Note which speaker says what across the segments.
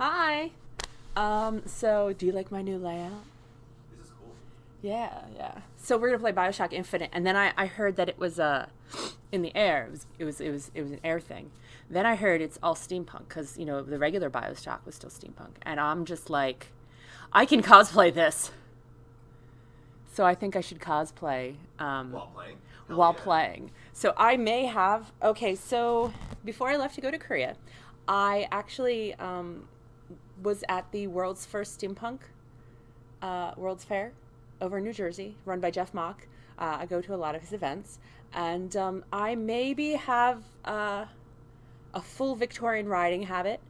Speaker 1: Hi. So do you like my new layout?
Speaker 2: This is cool.
Speaker 1: Yeah. So we're gonna play BioShock Infinite, and then I heard that it was in the air. It was an air thing. Then I heard it's all steampunk because the regular BioShock was still steampunk, and I'm just like, I can cosplay this. So I think I should cosplay
Speaker 2: While playing.
Speaker 1: while playing. So I may have. Okay, so before I left to go to Korea, I actually was at the world's first steampunk World's Fair over in New Jersey, run by Jeff Mock. I go to a lot of his events, and I maybe have a full Victorian riding habit.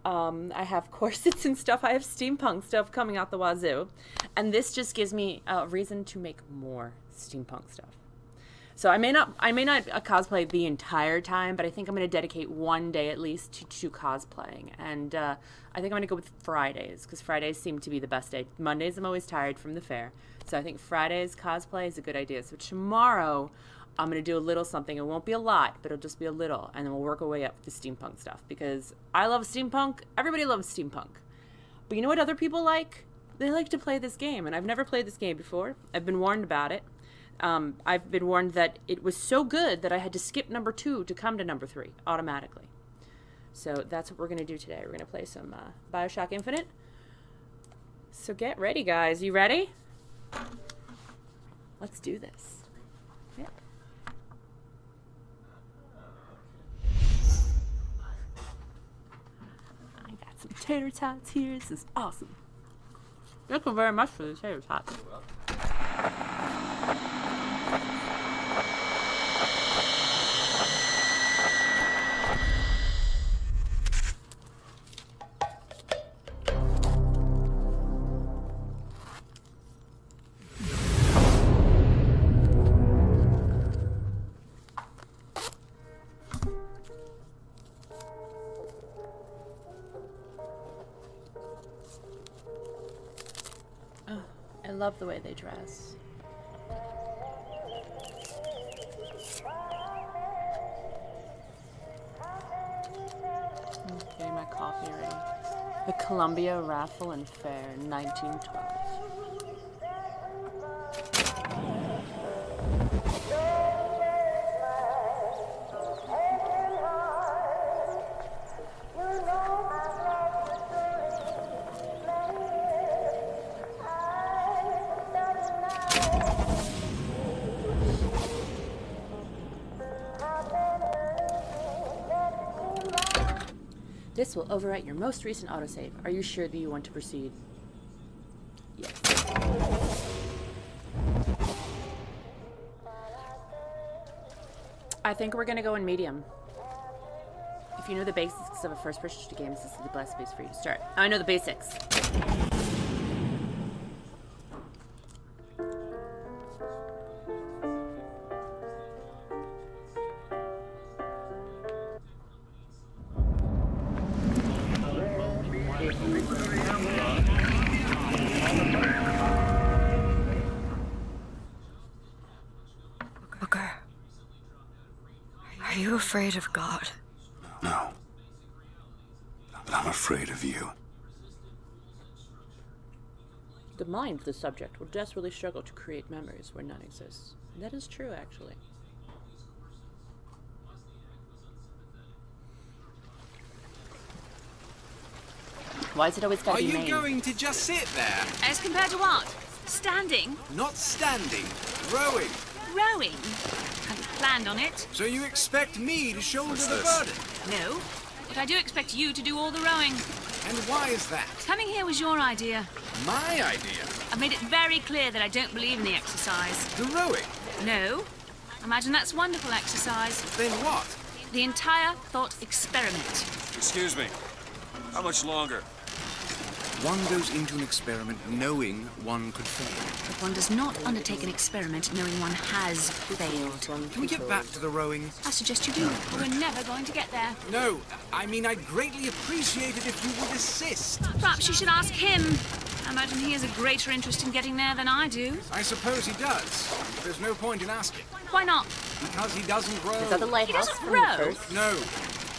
Speaker 1: I have corsets and stuff. I have steampunk stuff coming out the wazoo. And this just gives me a reason to make more steampunk stuff. So I may not cosplay the entire time, but I think I'm going to dedicate one day at least to cosplaying. And I think I'm going to go with Fridays, because Fridays seem to be the best day. Mondays I'm always tired from the fair. So I think Fridays cosplay is a good idea. So tomorrow I'm going to do a little something. It won't be a lot, but it'll just be a little. And then we'll work our way up to the steampunk stuff. Because I love steampunk. Everybody loves steampunk. But you know what other people like? They like to play this game. And I've never played this game before. I've been warned about it. I've been warned that it was so good that I had to skip number 2 to come to number 3 automatically. So that's what we're going to do today. We're going to play some BioShock Infinite. So get ready, guys. You ready? Let's do this. Yeah. I got some tater tots here. This is awesome. Thank you very much for the tater tots. I love the way they dress. Getting my coffee ready. The Columbia Raffle and Fair, 1912. This will overwrite your most recent autosave. Are you sure that you want to proceed? Yes. I think we're gonna go in medium. If you know the basics of a first-person game, this is the best place for you to start. I know the basics.
Speaker 3: Are you afraid of God?
Speaker 4: No. But I'm afraid of you.
Speaker 1: The mind of the subject will desperately struggle to create memories where none exists. That is true, actually. Why is it always gotta
Speaker 5: Are
Speaker 1: be
Speaker 5: you
Speaker 1: Maine?
Speaker 5: going to just sit there?
Speaker 6: As compared to what? Standing?
Speaker 5: Not standing, rowing.
Speaker 6: Rowing? Hadn't planned on it.
Speaker 5: So you expect me to shoulder
Speaker 4: What's
Speaker 5: the
Speaker 4: this?
Speaker 5: burden?
Speaker 6: No. But I do expect you to do all the rowing.
Speaker 5: And why is that?
Speaker 6: Coming here was your idea.
Speaker 5: My idea.
Speaker 6: I've made it very clear that I don't believe in the exercise.
Speaker 5: The rowing.
Speaker 6: No. Imagine that's wonderful exercise.
Speaker 5: Then what?
Speaker 6: The entire thought experiment.
Speaker 7: Excuse me. How much longer?
Speaker 5: One goes into an experiment knowing one could fail.
Speaker 6: But one does not undertake an experiment knowing one has failed.
Speaker 5: Can we get back to the rowing?
Speaker 6: I suggest you do. We're never going to get there.
Speaker 5: No, I mean I'd greatly appreciate it if you would assist.
Speaker 6: Perhaps you should ask him. I imagine he has a greater interest in getting there than I do.
Speaker 5: I suppose he does. But there's no point in asking.
Speaker 6: Why not?
Speaker 5: Because he doesn't row.
Speaker 1: Is that the lighthouse
Speaker 6: doesn't
Speaker 1: from
Speaker 6: row.
Speaker 1: the first?
Speaker 5: No,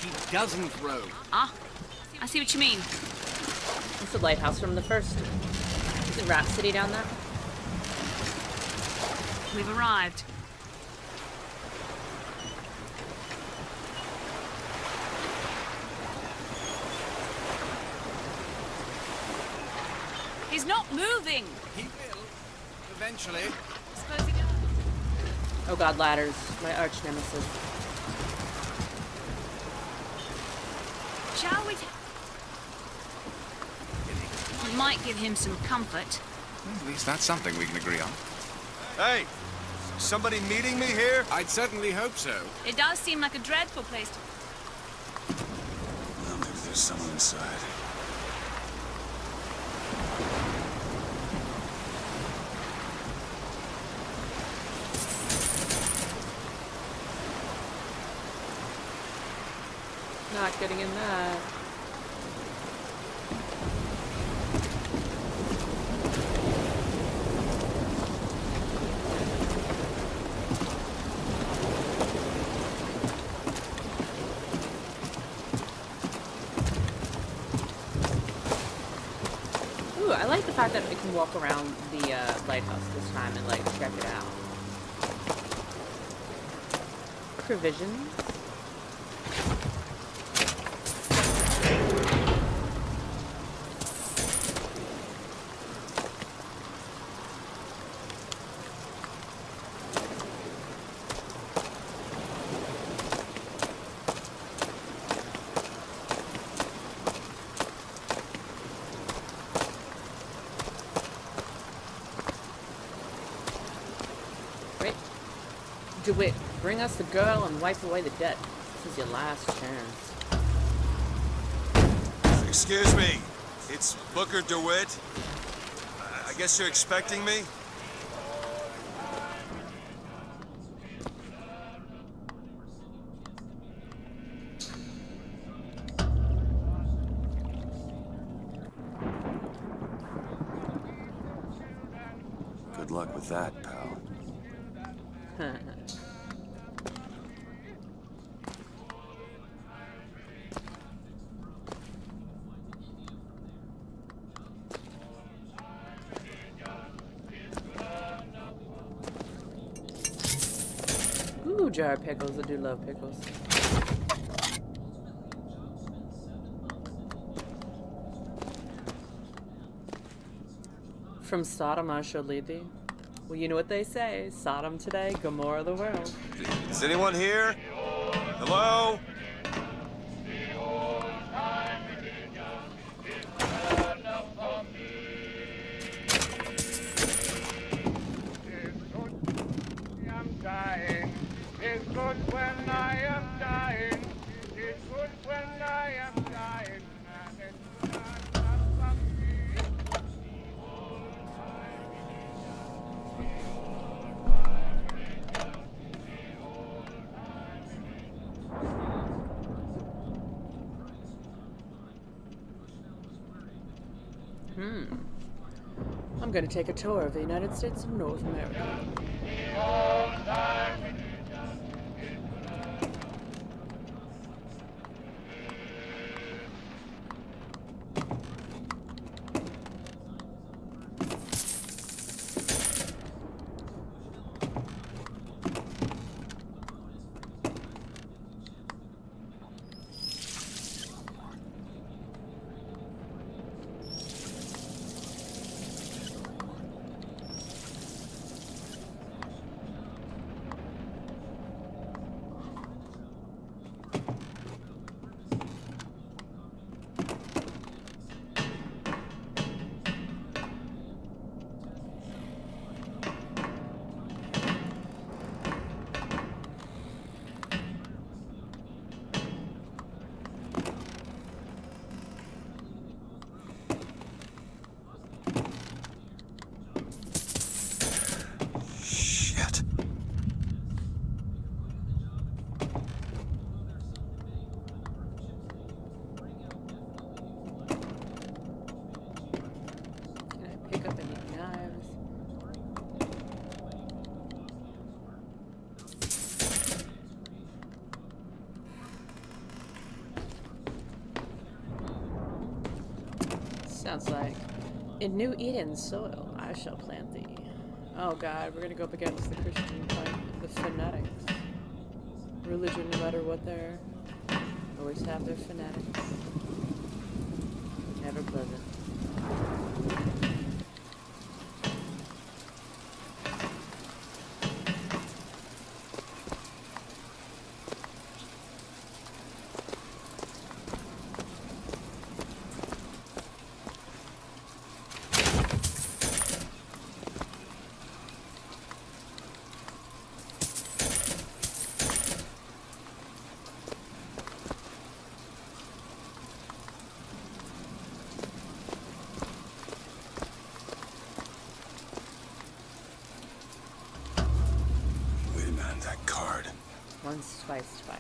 Speaker 5: he doesn't row.
Speaker 6: Ah, I see what you mean.
Speaker 1: It's the lighthouse from the first. Isn't Rhapsody down there?
Speaker 6: We've arrived. He's not moving.
Speaker 5: He will, eventually.
Speaker 6: Suppose he goes.
Speaker 1: Oh god, ladders. My arch nemesis.
Speaker 6: Shall we? It might give him some comfort.
Speaker 5: At least that's something we can agree on.
Speaker 7: Hey! Somebody meeting me here?
Speaker 5: I'd certainly hope so.
Speaker 6: It does seem like a dreadful place to...
Speaker 4: Well, maybe there's someone inside.
Speaker 1: Not getting in that. fact that we can walk around the lighthouse this time and like check it out. Provisions. DeWitt, bring us the girl and wipe away the debt. This is your last chance.
Speaker 7: Excuse me. It's Booker DeWitt. I guess you're expecting me?
Speaker 4: Good luck with that, pal.
Speaker 1: Ooh, jar of pickles. I do love pickles. From Sodom I shall lead thee. Well, you know what they say. Sodom today, Gomorrah the world.
Speaker 7: Is anyone here? Hello?
Speaker 8: It's good when I am dying. It's good when I am dying.
Speaker 1: I'm going to take a tour of the United States of North America. Sounds like, in New Eden's soil, I shall plant thee. Oh God, we're gonna go up against the Christian fight, the fanatics. Religion, no matter what they're, always have their fanatics. Never pleasant. Once, twice, twice.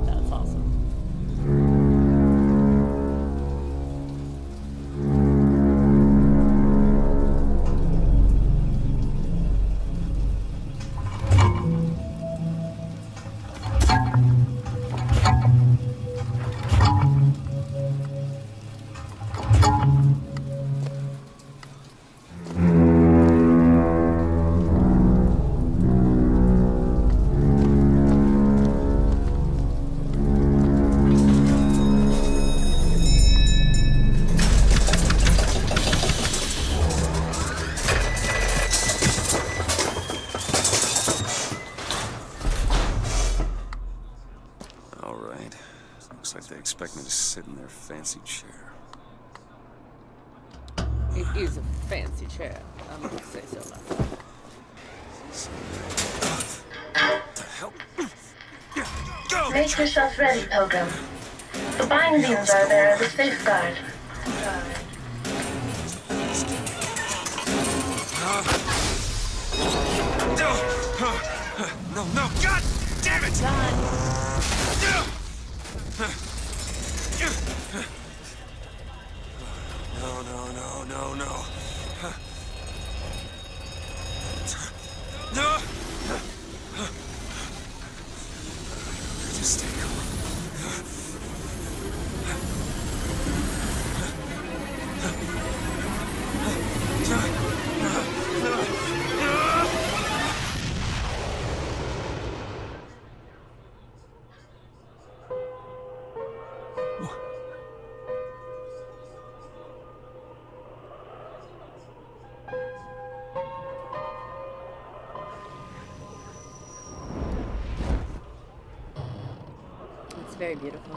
Speaker 1: That's awesome.
Speaker 4: Looks like they expect me to sit in their fancy chair.
Speaker 1: It is a fancy chair. I'm gonna say so myself.
Speaker 4: What the hell?
Speaker 9: Make yourself ready, Pilgrim. The bindings are there as a safeguard.
Speaker 7: No, God damn it! No! Just stay calm.
Speaker 1: It's very beautiful.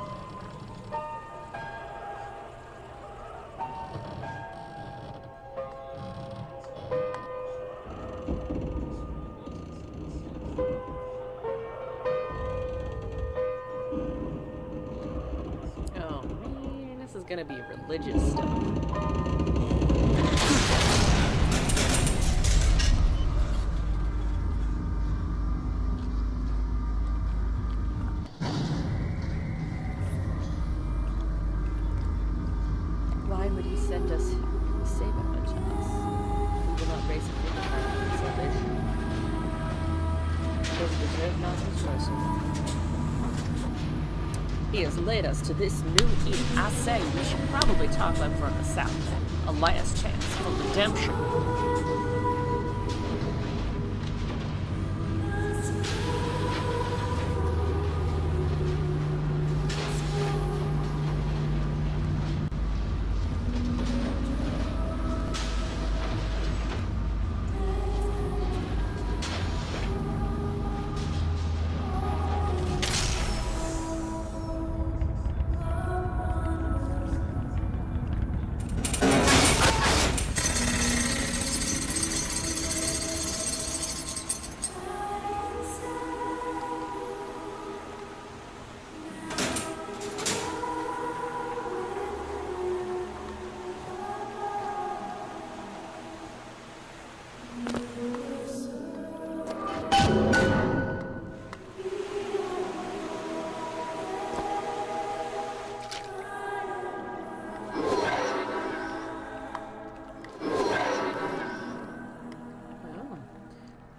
Speaker 1: Oh man, this is gonna be religious stuff. Why would he send us to save a bunch of us? We will not raise a finger for salvation. Those deserve not his mercy. He has led us to this new inn. I say we should probably talk like we're in the South. A last chance for redemption.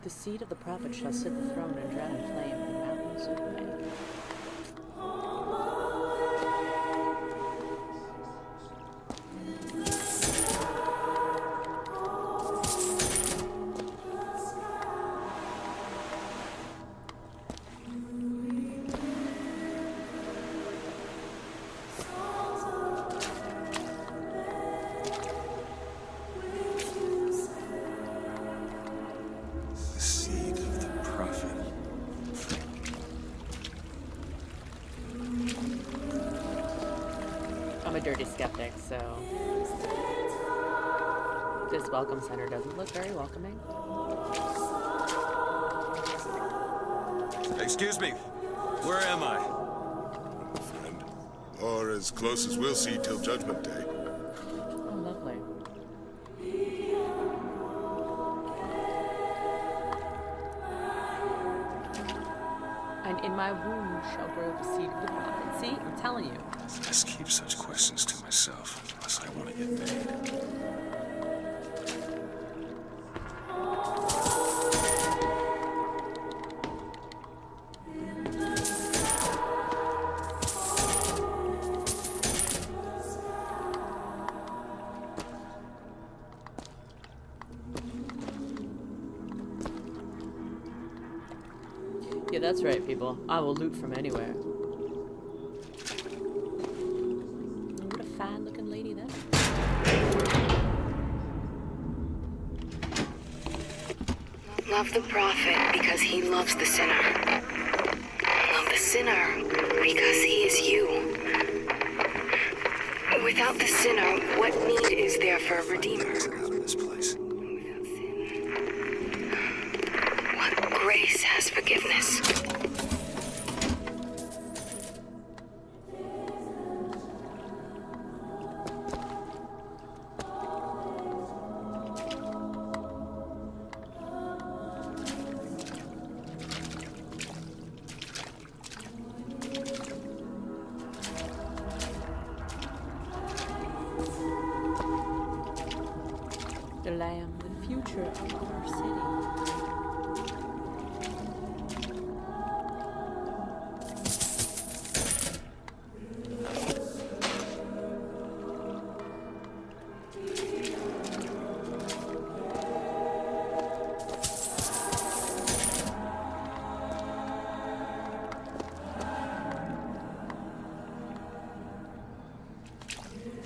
Speaker 1: The seed of the prophet shall sit the throne and drown in flame in the mountains of man. I'm a dirty skeptic, so this welcome center doesn't look very welcoming.
Speaker 7: Excuse me, where am I?
Speaker 10: Friend. Or as close as we'll see till Judgment Day.
Speaker 1: Oh, lovely. And in my womb shall grow the seed of the prophet. See, I'm telling you.
Speaker 4: I just keep such questions to myself, unless I want to get paid.
Speaker 1: Yeah, that's right, people. I will loot from anywhere. What a fine-looking lady that is.
Speaker 3: Love the prophet because he loves the sinner. Love the sinner because he is you. Without the sinner, what need is there for a redeemer?
Speaker 4: Out of this place.
Speaker 3: What grace has forgiveness?
Speaker 1: The lamb, the future of our city.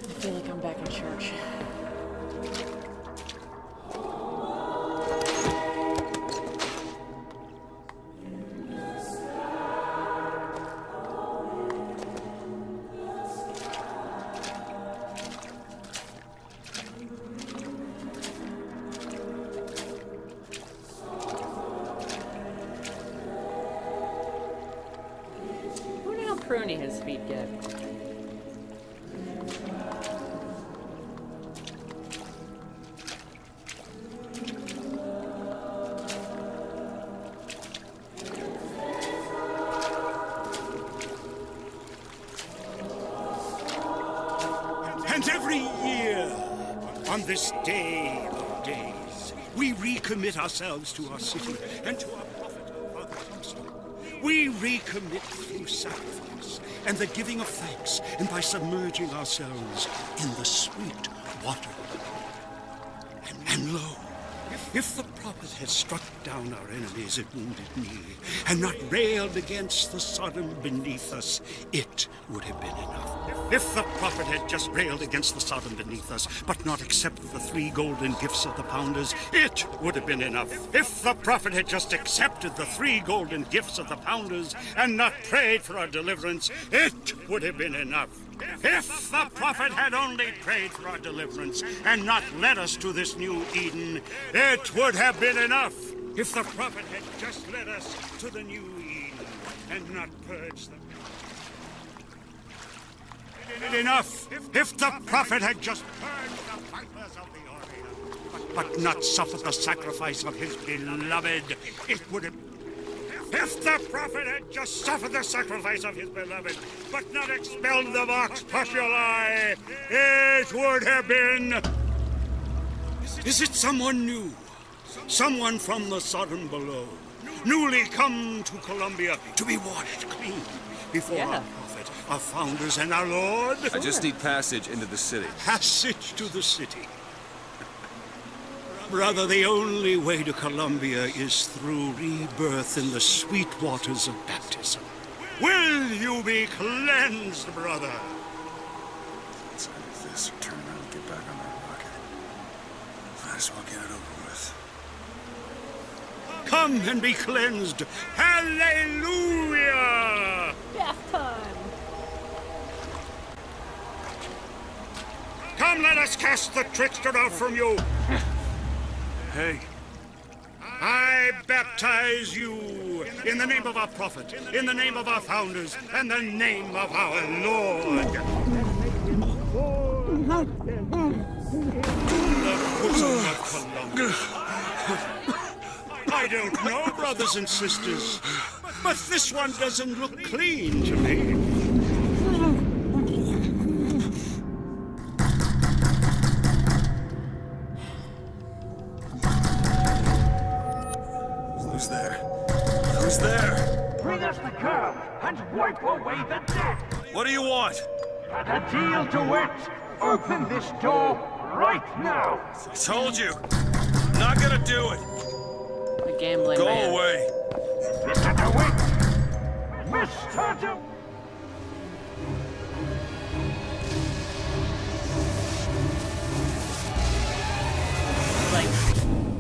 Speaker 1: I feel like I'm back in church. I wonder how pruny his feet get.
Speaker 11: And every year, on this day of days, we recommit ourselves to our city and to our prophet, Father Phoenixville. We recommit through sacrifice and the giving of thanks, and by submerging ourselves in the sweet water. And lo, if the prophet had struck down our enemies at Wounded Knee and not railed against the Sodom beneath us, it would have been enough. If the prophet had just railed against the Sodom beneath us, but not accepted the 3 golden gifts of the pounders, it would have been enough. If the prophet had just accepted the 3 golden gifts of the pounders and not prayed for our deliverance, it would have been enough. If the prophet had only prayed for our deliverance and not led us to this new Eden, it would have been enough. If the prophet had just led us to the new Eden and not purged them. Enough. If the prophet had just purged the vipers of the Orient, but not suffered the sacrifice of his beloved, it would have. If the prophet had just suffered the sacrifice of his beloved, but not expelled the Vox Populi, it would have been. Is it someone new? Someone from the Sodom below, newly come to Columbia to be washed clean before our prophet, our founders, and our Lord?
Speaker 7: I just need passage into the city.
Speaker 11: Passage to the city. Brother, the only way to Columbia is through rebirth in the sweet waters of baptism. Will you be cleansed, brother?
Speaker 4: Let's either this or turn around and get back on that rocket. Might as well get it over with.
Speaker 11: Come and be cleansed. Hallelujah!
Speaker 1: Bath time.
Speaker 11: Come, let us cast the trickster out from you.
Speaker 4: Hey.
Speaker 11: I baptize you in the name of our prophet, in the name of our founders, and the name of our Lord. The bosom of Columbia. I don't know, brothers and sisters, but this one doesn't look clean to me.
Speaker 4: Who's there? Who's there?
Speaker 8: Bring us the girl and wipe away the dead.
Speaker 7: What do you want?
Speaker 8: Got a deal to it. Open this door right now.
Speaker 7: I told you. Not gonna do it.
Speaker 1: The gambling
Speaker 7: Go
Speaker 1: man.
Speaker 7: away.
Speaker 8: Mr. DeWitt! Mr. DeWitt!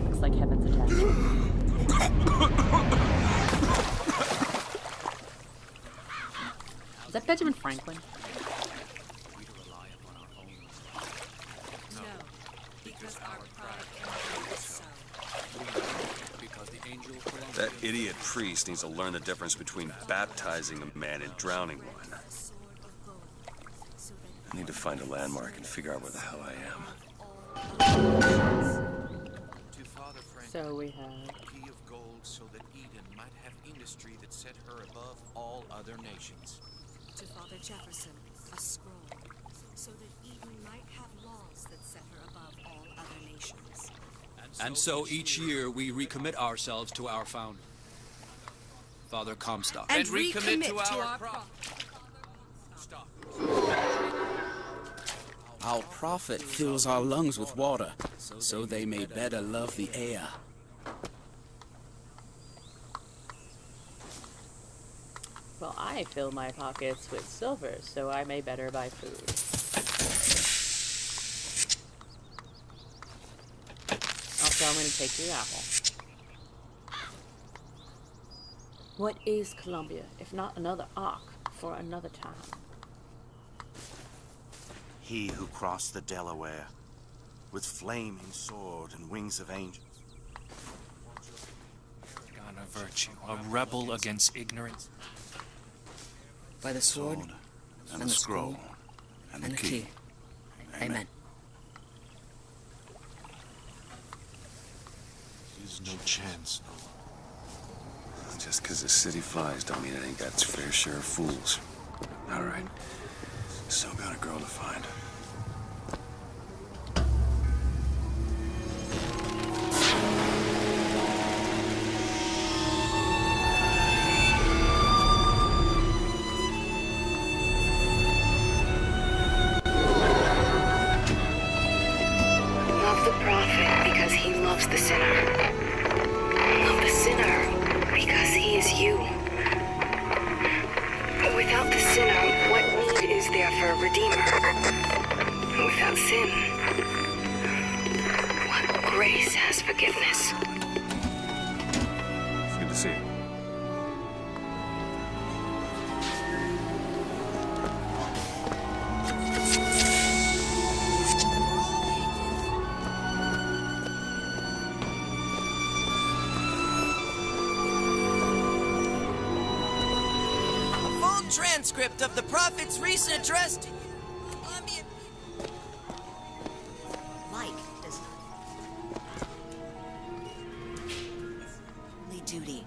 Speaker 1: Looks like heaven's attack. Is that Benjamin Franklin?
Speaker 7: idiot priest needs to learn the difference between baptizing a man and drowning one. I need to find a landmark and figure out where the hell I am.
Speaker 1: So we have
Speaker 5: Key of gold so that Eden might have industry that set her above all other nations.
Speaker 3: To Father Jefferson, a scroll, so that Eden might have laws that set her above all other nations.
Speaker 12: And so each year we recommit ourselves to our founder, Father Comstock.
Speaker 3: And recommit to our
Speaker 13: Our prophet fills our lungs with water, so they may better love the air.
Speaker 1: Well, I fill my pockets with silver, so I may better buy food. Also, I'm going to take your apple. What is Columbia, if not another ark for another time?
Speaker 5: He who crossed the Delaware with flaming sword and wings of angels.
Speaker 12: God of virtue, a rebel against ignorance.
Speaker 13: By the sword,
Speaker 4: and the scroll, and the key.
Speaker 13: Amen.
Speaker 4: There's no chance, no.
Speaker 7: Just because the city flies don't mean it ain't got its fair share of fools. All right. Still got a girl to find.
Speaker 3: Love the prophet because he loves the sinner. Love the sinner because he is you. Without the sinner, what need is there for a redeemer? Without sin, what grace has forgiveness?
Speaker 7: It's good to see you.
Speaker 14: Transcript of the prophet's recent address to you. Colombian.
Speaker 3: Like does only duty.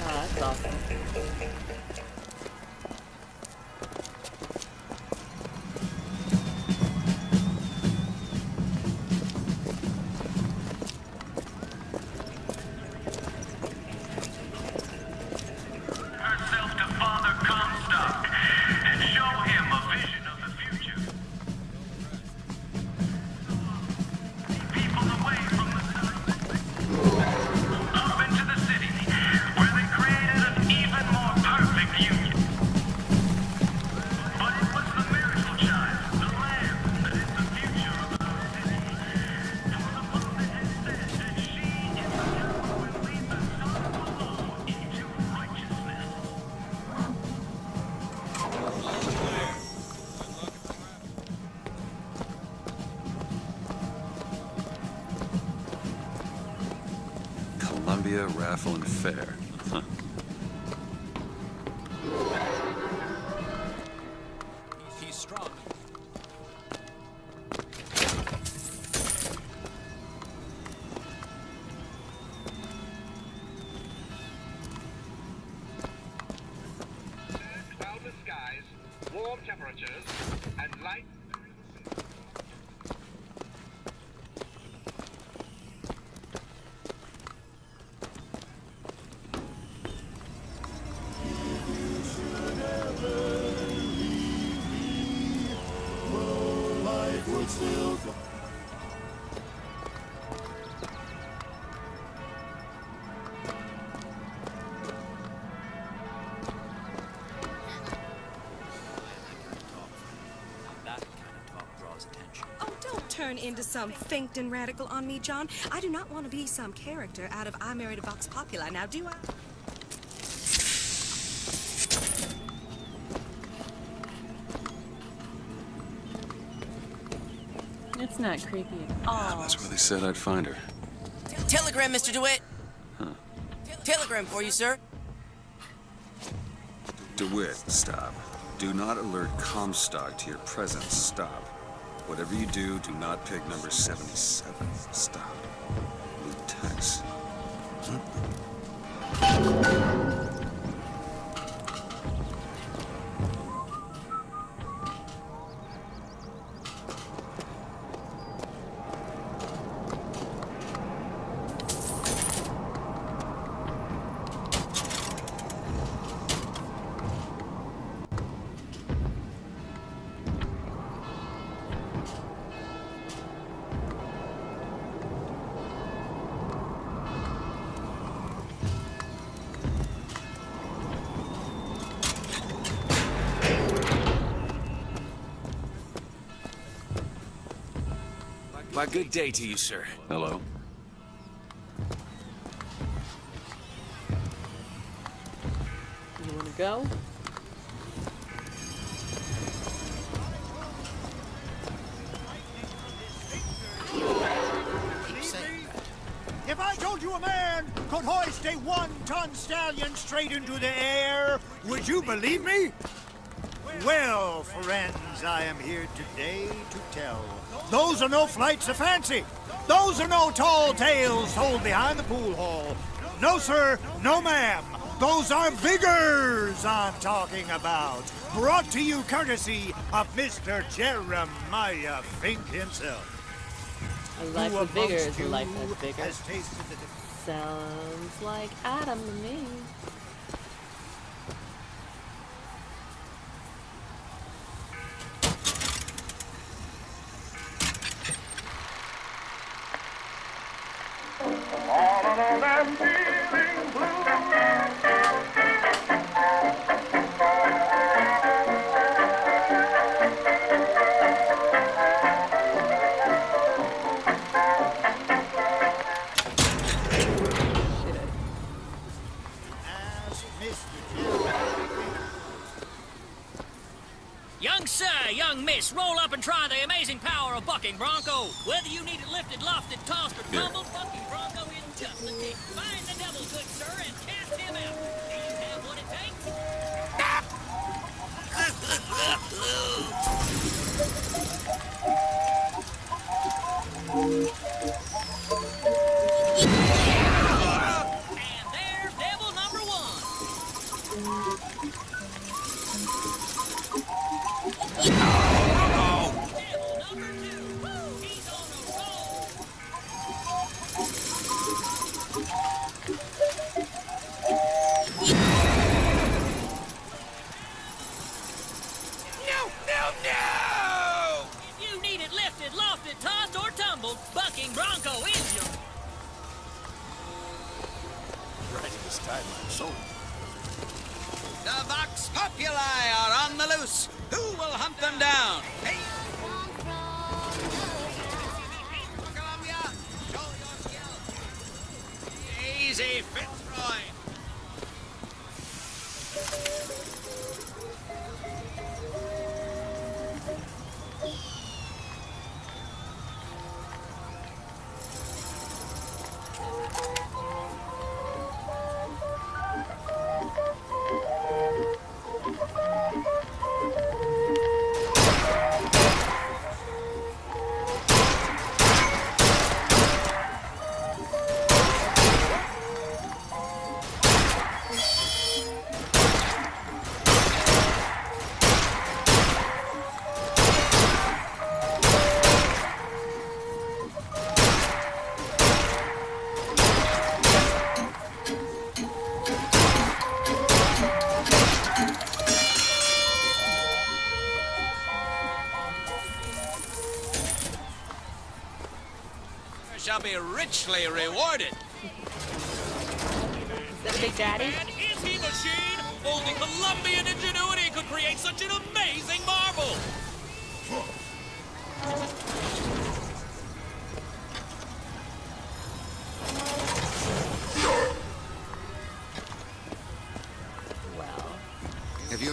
Speaker 1: That's awesome.
Speaker 8: Herself to Father Comstock and show him a vision of the future. People away from the up into the city, where they created an even more perfect union. But it was the miracle child, the lamb, that is the future of our city. For the prophet has said that she is the one who will lead the son of the Lord into righteousness.
Speaker 7: Columbia Raffle and Fair. Huh.
Speaker 12: He's strong.
Speaker 8: Cloudless skies, warm temperatures, and light.
Speaker 3: turn into some Finkton radical on me, John. I do not want to be some character out of I Married a Vox Populi, now do I?
Speaker 1: It's not creepy at all.
Speaker 7: That's where they said I'd find her.
Speaker 14: Telegram, Mr. DeWitt.
Speaker 7: Huh.
Speaker 14: Telegram for you, sir.
Speaker 7: DeWitt, stop. Do not alert Comstock to your presence. Stop. Whatever you do, do not pick number 77. Stop. Lutex.
Speaker 5: Why, good day to you, sir.
Speaker 7: Hello.
Speaker 1: You want to go?
Speaker 11: If I told you a man could hoist a 1-ton stallion straight into the air, would you believe me? Well, friends, I am here today to tell. Those are no flights of fancy. Those are no tall tales told behind the pool hall. No, sir, no, ma'am. Those are vigors I'm talking about. Brought to you courtesy of Mr. Jeremiah Fink himself.
Speaker 1: A life
Speaker 11: Who
Speaker 1: with vigor
Speaker 11: amongst
Speaker 1: is a
Speaker 11: you
Speaker 1: life with vigor.
Speaker 11: has tasted the
Speaker 1: Sounds like Adam to me.
Speaker 15: Young sir, young miss, roll up and try the amazing power of bucking bronco. Whether you need it lifted, lofted, tossed, or tumbled, bucking bronco isn't just a kick. Find the devil, good sir, and cast him out. Do you have what it takes? And there's devil number one. If you need it lifted, lofted, tossed, or tumbled, bucking bronco is your...
Speaker 5: Riding this tide like so.
Speaker 16: The Vox Populi are on the loose. Who will hunt them down? Hey! Columbia, show your skill. Easy, Fitzroy. Shall be richly rewarded.
Speaker 1: Is that a big daddy?
Speaker 15: And is he machine? Only Colombian ingenuity could create such an amazing marvel.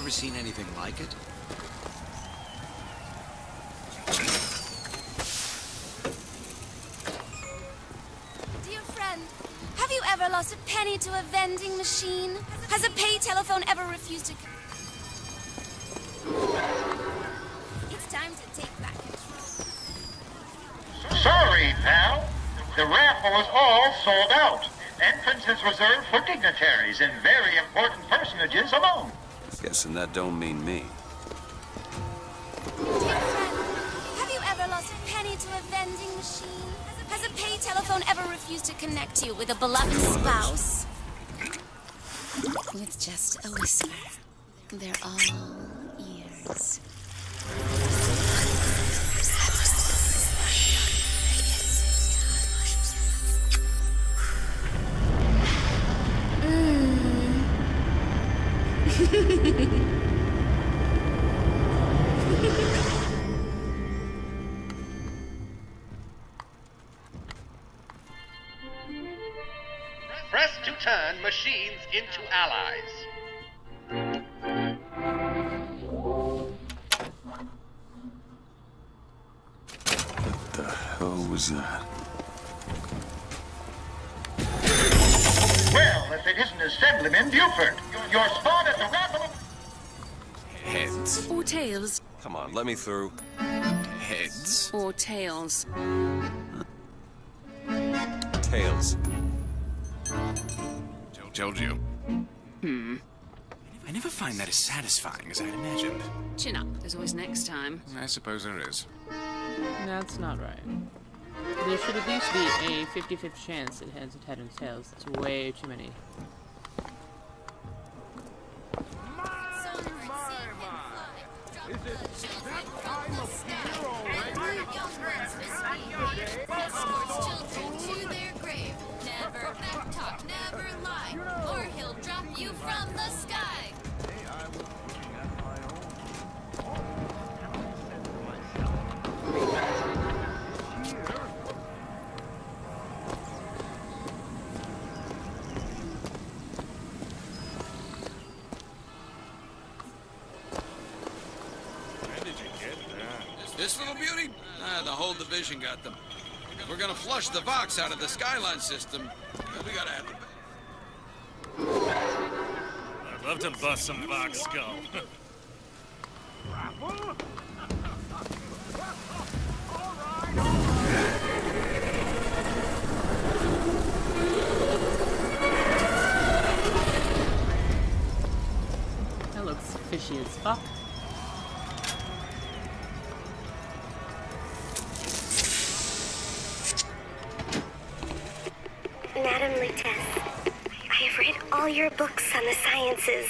Speaker 7: ever seen anything like it?
Speaker 17: Dear friend, have you ever lost a penny to a vending machine? Has a pay telephone ever refused to... It's time to take back control.
Speaker 18: Sorry, pal. The raffle is all sold out. Entrance is reserved for dignitaries and very important personages alone.
Speaker 7: Guessing that don't mean me.
Speaker 17: Dear friend, have you ever lost a penny to a vending machine? Has a pay telephone ever refused to connect you with a beloved spouse? With just a whisper. They're all ears.
Speaker 18: Press to turn machines into allies.
Speaker 7: What the hell was that?
Speaker 18: Well, if it isn't Assemblyman Buford, your spot at the raffle...
Speaker 7: Heads.
Speaker 6: Or tails.
Speaker 7: Come on, let me through. Heads.
Speaker 6: Or tails.
Speaker 7: Tails.
Speaker 19: Told you. I never find that as satisfying as I'd imagined.
Speaker 6: Chin up. There's always next time.
Speaker 19: I suppose there is.
Speaker 1: That's not right. There should at least be a 50-50 chance it has a head and tails. That's way too many.
Speaker 17: To their grave. Never backtalk, never lie, or he'll drop you from the sky.
Speaker 19: Where did you get that?
Speaker 16: This little beauty? The whole division got them. If we're gonna flush the Vox out of the Skyline system, we gotta have them.
Speaker 8: I'd love to bust some Vox skull.
Speaker 1: That looks fishy as fuck.
Speaker 20: Madam Lutess, I have read all your books on the sciences.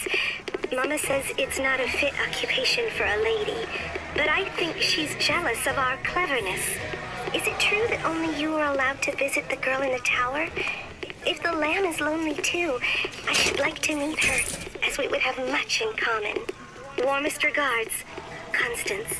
Speaker 20: Mama says it's not a fit occupation for a lady, but I think she's jealous of our cleverness. Is it true that only you are allowed to visit the girl in the tower? If the lamb is lonely too, I should like to meet her, as we would have much in common. Warmest regards, Constance.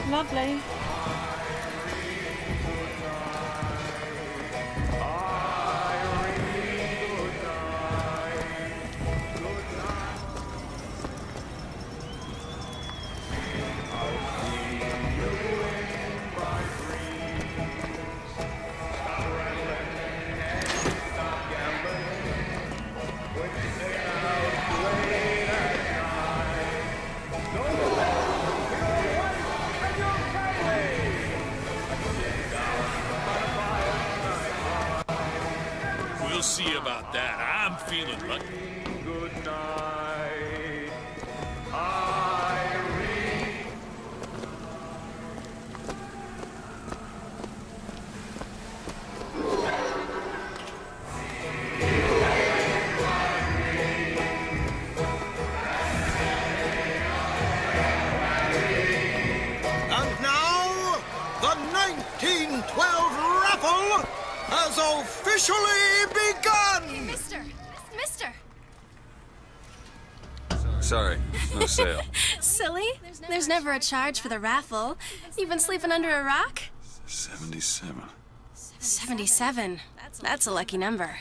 Speaker 1: Lovely.
Speaker 8: We'll see about that. I'm feeling lucky. Good night, Irene.
Speaker 7: Sorry, no sale.
Speaker 17: Silly? There's never a charge for the raffle. You've been sleeping under a rock?
Speaker 7: 77.
Speaker 17: 77. That's a lucky number.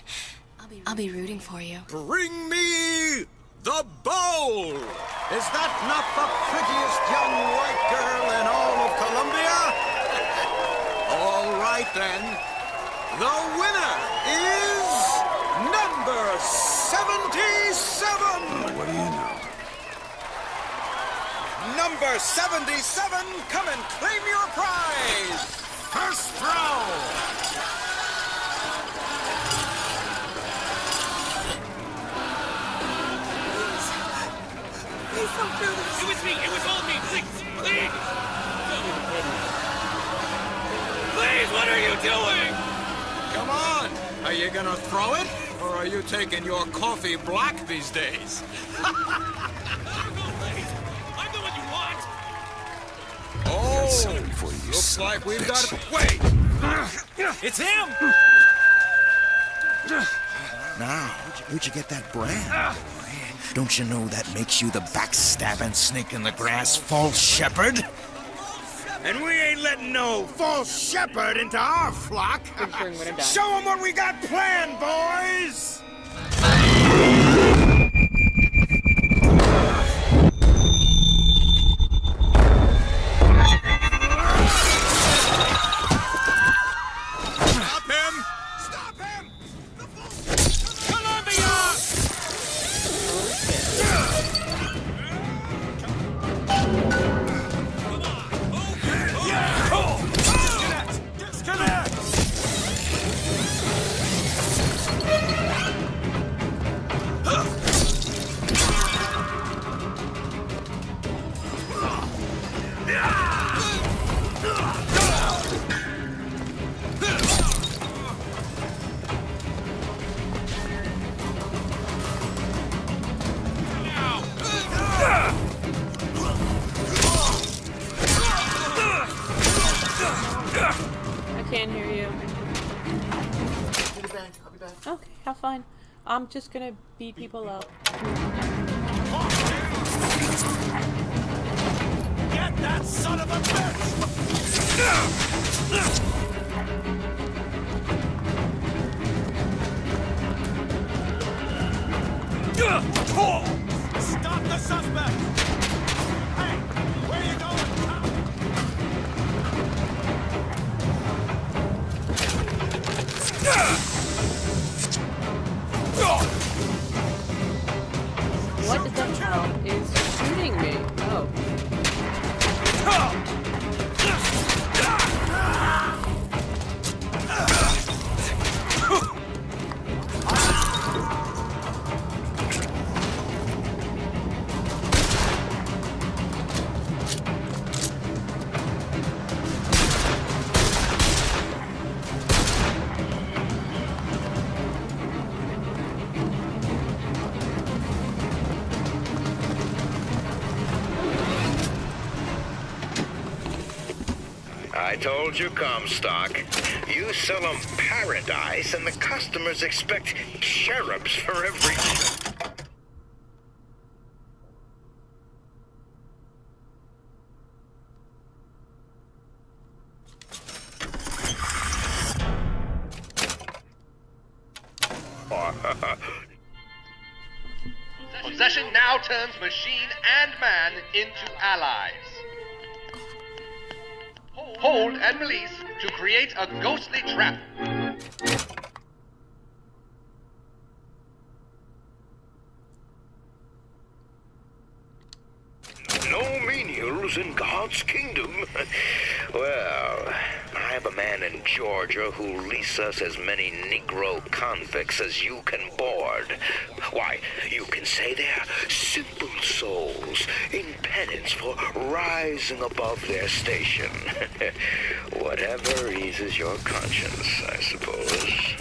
Speaker 17: I'll be rooting for you.
Speaker 11: Bring me the bowl! Is that not the prettiest young white girl in all of Columbia? All right, then. The winner is number 77!
Speaker 7: What do you know?
Speaker 11: Number 77, come and claim your prize! First throw!
Speaker 15: Please don't do this! It was me! It was all me! Please! Please! Please, what are you doing?
Speaker 11: Come on! Are you gonna throw it? Or are you taking your coffee black these days?
Speaker 15: I'm the one you want!
Speaker 11: Oh!
Speaker 7: Something for you,
Speaker 11: Looks
Speaker 7: son
Speaker 11: like
Speaker 7: of a
Speaker 11: we've
Speaker 7: bitch.
Speaker 11: got... Wait!
Speaker 15: It's him!
Speaker 21: Now, where'd you get that brand? Don't you know that makes you the backstabbing snake in the grass false shepherd? And we ain't letting no false shepherd into our flock. Show them what we got planned, boys!
Speaker 11: Stop him! Stop him! Columbia! Disconnect!
Speaker 1: I can't hear you.
Speaker 2: I'll be back. I'll be back.
Speaker 1: Okay, have fun. I'm just gonna beat people up.
Speaker 11: Get that son of a bitch! Stop the suspect! Hey, where you going?
Speaker 1: What the hell is shooting me? Oh.
Speaker 18: I told you, Comstock. You sell them paradise, and the customers expect cherubs for every...
Speaker 22: Possession now turns machine and man into allies. Hold and release to create a ghostly trap.
Speaker 18: No menials in God's kingdom. Well, I have a man in Georgia who'll lease us as many Negro convicts as you can board. Why, you can say they're simple souls in penance for rising above their station. Whatever eases your conscience, I suppose.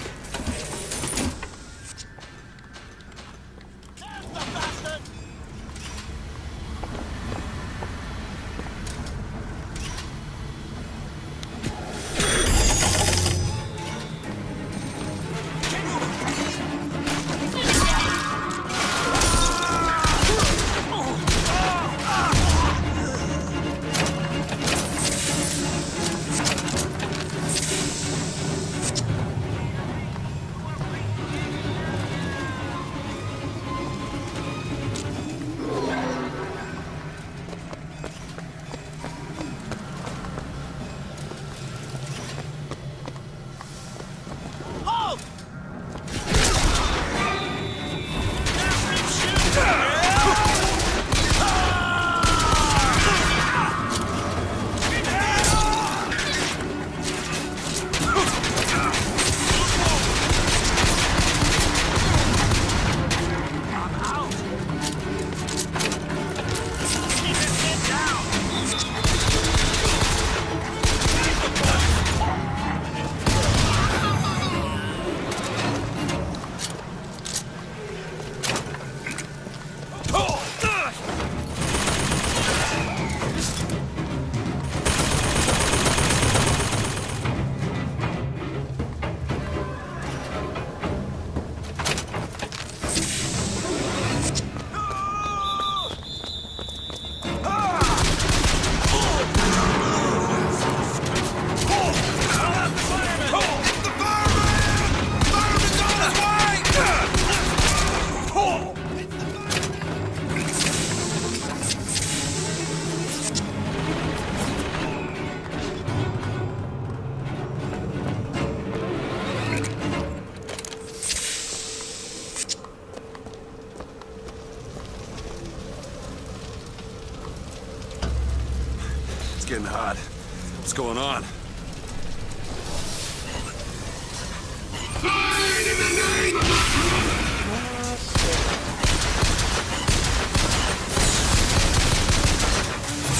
Speaker 7: getting hot. What's going on?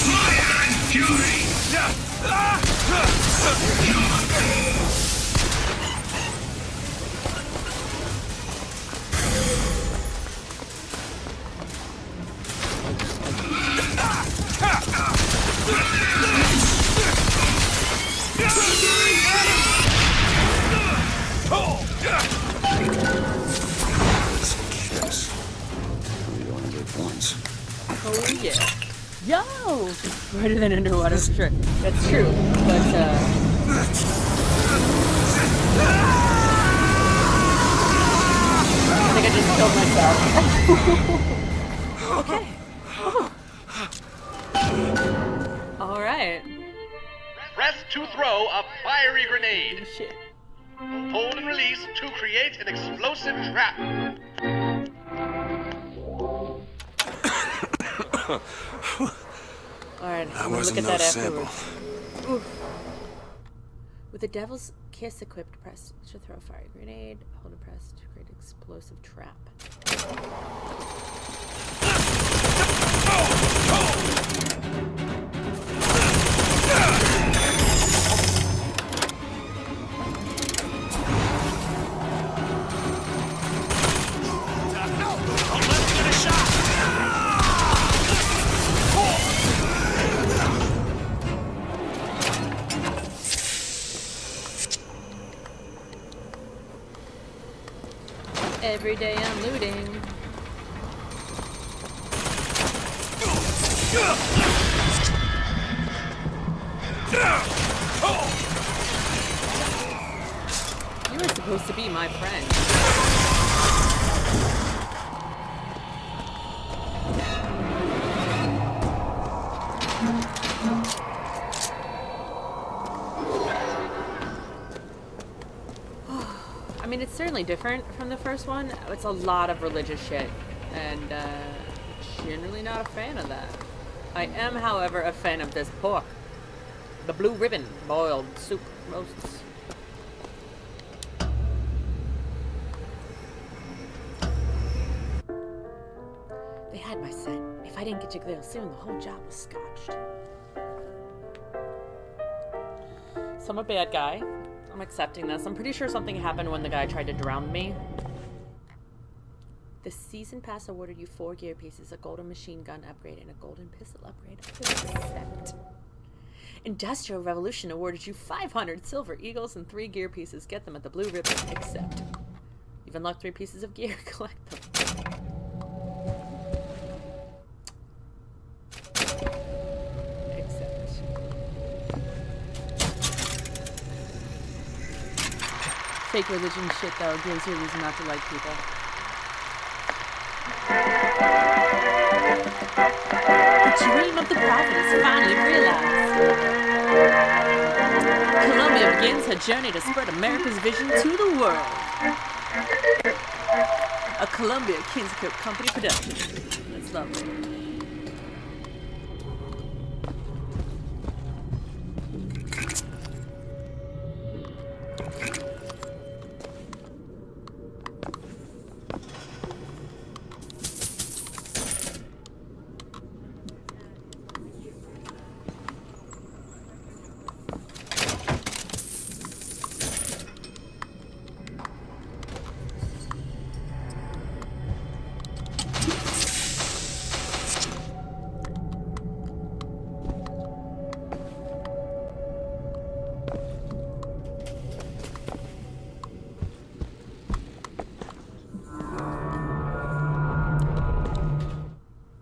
Speaker 8: Fire and fury!
Speaker 1: Oh yeah. Yo! Brighter than underwater, sure. That's true. But I think I just killed myself. Okay. Alright.
Speaker 22: Press to throw a fiery grenade.
Speaker 1: Shit.
Speaker 22: Hold and release to create an explosive trap.
Speaker 1: Alright,
Speaker 5: That
Speaker 1: I'm gonna look
Speaker 5: wasn't
Speaker 1: at
Speaker 5: no
Speaker 1: that
Speaker 5: sample.
Speaker 1: afterwards. Oof. With the Devil's Kiss equipped, press to throw a fire grenade. Hold and press to create an explosive trap. Every day I'm looting. You were supposed to be my friend. I mean, it's certainly different from the first one. It's a lot of religious shit, and generally not a fan of that. I am, however, a fan of this pork. The blue ribbon, boiled soup roasts. They had my scent. If I didn't get you clear soon, the whole job was scotched. So I'm a bad guy. I'm accepting this. I'm pretty sure something happened when the guy tried to drown me. The season pass awarded you 4 gear pieces, a golden machine gun upgrade, and a golden pistol upgrade. Accept. Industrial Revolution awarded you 500 silver eagles and 3 gear pieces. Get them at the blue ribbon. Accept. You've unlocked 3 pieces of gear. Collect them. Fake religion shit, though, gives you a reason not to like people. The dream of the prophet is finally realized. Columbia begins her journey to spread America's vision to the world. A Columbia Kingscote Company production. That's lovely.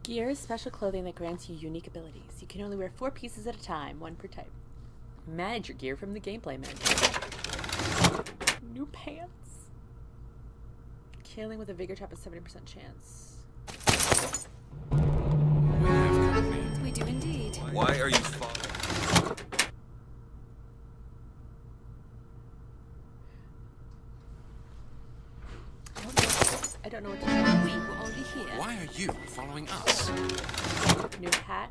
Speaker 1: Gear is special clothing that grants you unique abilities. You can only wear 4 pieces at a time, 1 per type. Manage your gear from the gameplay menu. New pants. Killing with a vigor trap is 70% chance.
Speaker 3: We do indeed.
Speaker 7: Why are you
Speaker 1: I don't know what to do. We were only here.
Speaker 19: Why are you following us?
Speaker 1: New hat.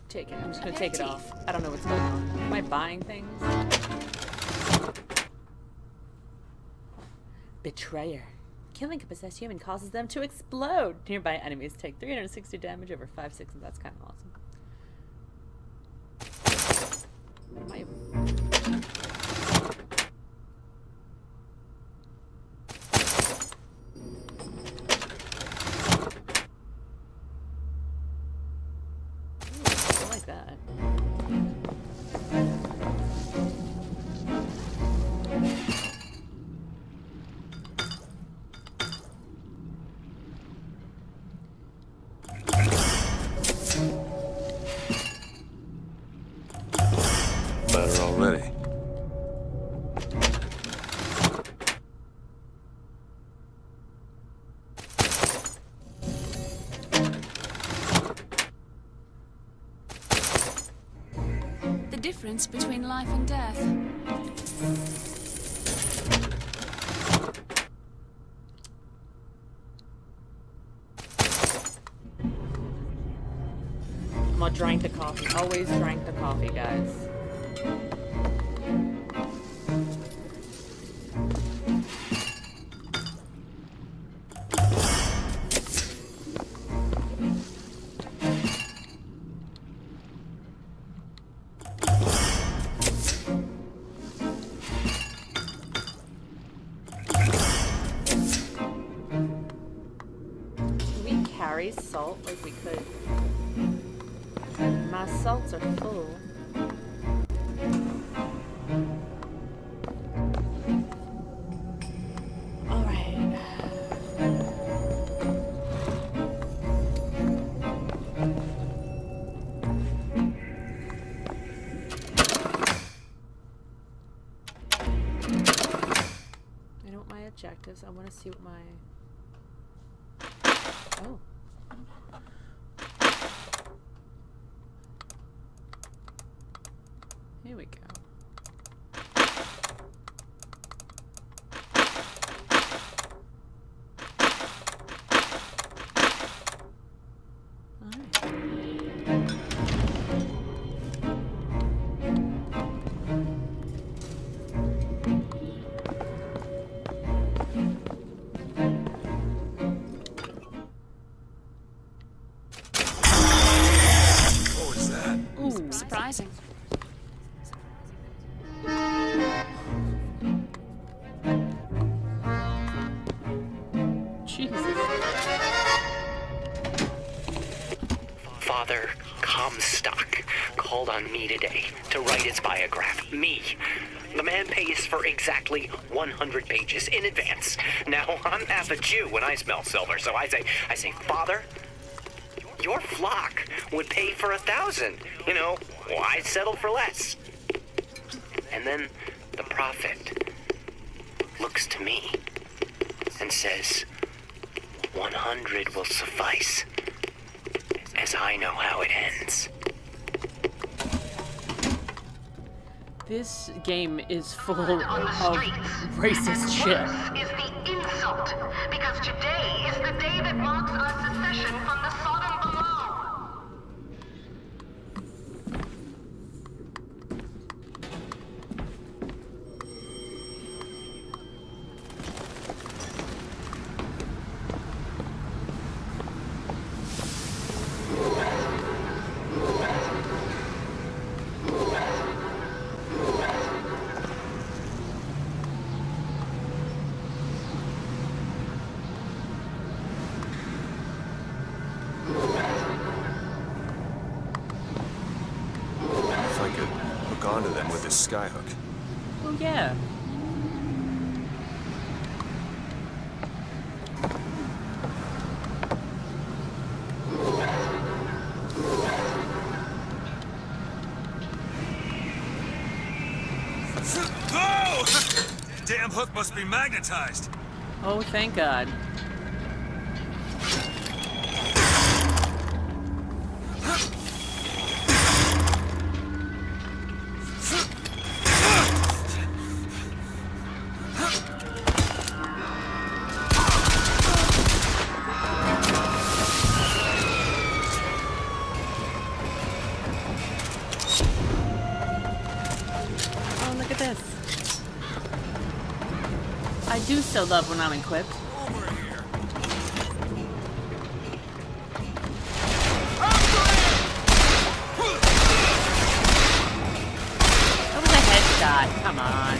Speaker 1: Take it. I'm just gonna take it off. I don't know what's going on. Am I buying things? Betrayer. Killing a possessed human causes them to explode. Nearby enemies take 360 damage over 5 seconds. That's kind of awesome. Am I... Ooh, I like that.
Speaker 7: Better already.
Speaker 6: The difference between life and death.
Speaker 1: I'm gonna drink the coffee. Always drink the coffee, guys. Can we carry salt like we could? My salts are full. All right. I know what my objectives. I want to see what my... Oh. Here we go.
Speaker 7: What was that?
Speaker 6: Ooh, surprising.
Speaker 18: Father Comstock called on me today to write his biograph. Me. The man pays for exactly 100 pages in advance. Now, I'm half a Jew when I smell silver, so I say, Father, your flock would pay for 1,000. You know, why settle for less? And then the prophet looks to me and says, 100 will suffice, as I know how it ends.
Speaker 1: This game is full of racist shit.
Speaker 8: Is the insult, because today is the day that marks our secession from the Sodom below.
Speaker 7: If I could hook onto them with this skyhook.
Speaker 1: Oh, yeah.
Speaker 7: Oh! Damn hook must be magnetized.
Speaker 1: Oh, thank God. I do so love when I'm equipped. That was a headshot. Come on.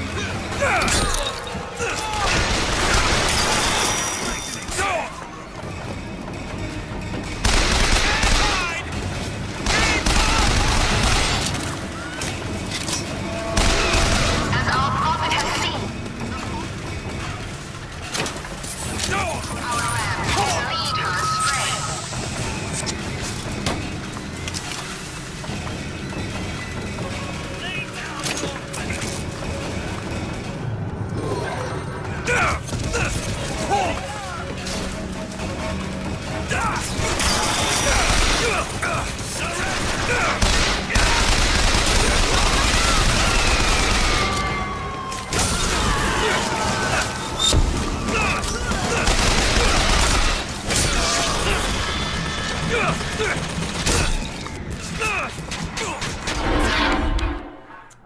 Speaker 8: As our prophet has seen, our land will lead her astray.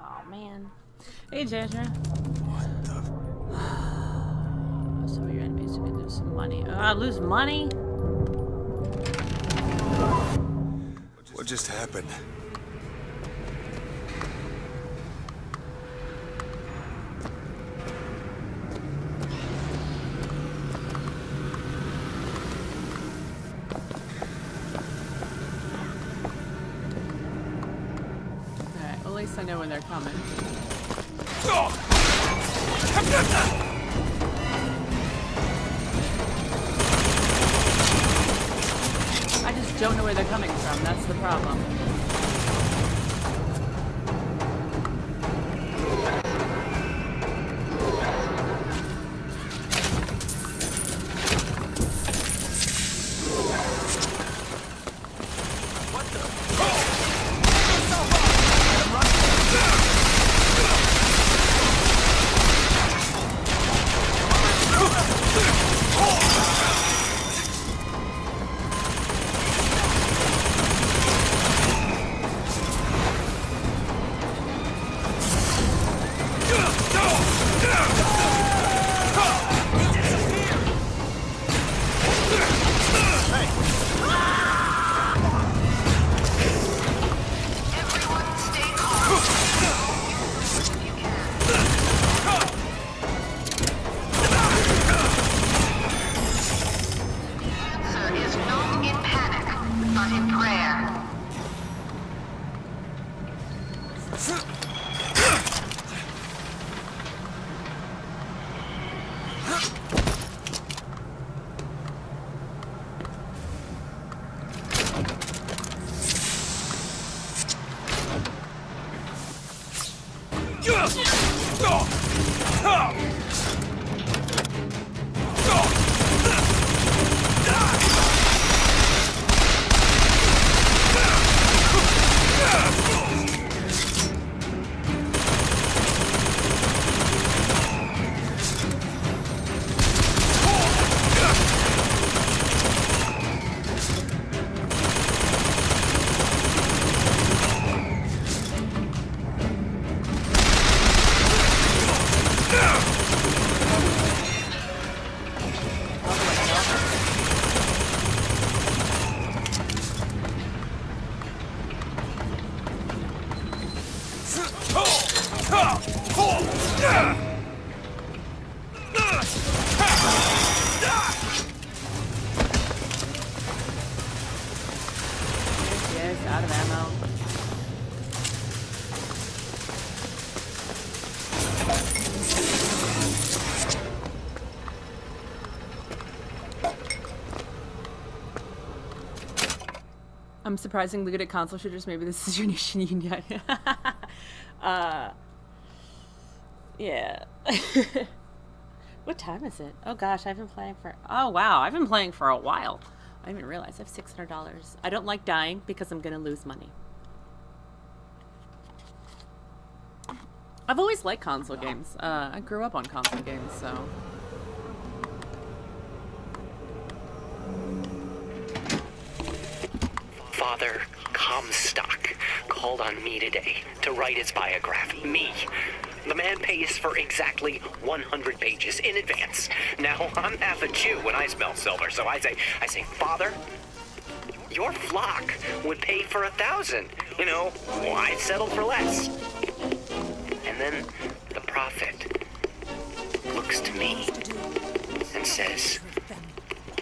Speaker 1: Oh man. Hey Jaja. So your enemies are gonna lose some money. Lose money?
Speaker 4: What just happened?
Speaker 1: Alright, at least I know when they're coming. I just don't know where they're coming from, that's the problem. Yes, out of ammo. I'm surprisingly good at console shooters. Maybe this is your niche and you can get it. Yeah. What time is it? Oh gosh, I've been playing for... Oh wow, I've been playing for a while. I didn't even realize I have $600. I don't like dying because I'm going to lose money. I've always liked console games. I grew up on console games, so...
Speaker 9: Father Comstock called on me today to write his biography. Me,
Speaker 18: The man pays for exactly 100 pages in advance. Now, I'm half a Jew when I smell silver, so I say, Father, your flock would pay for 1,000. You know, why settle for less? And then the prophet looks to me and says,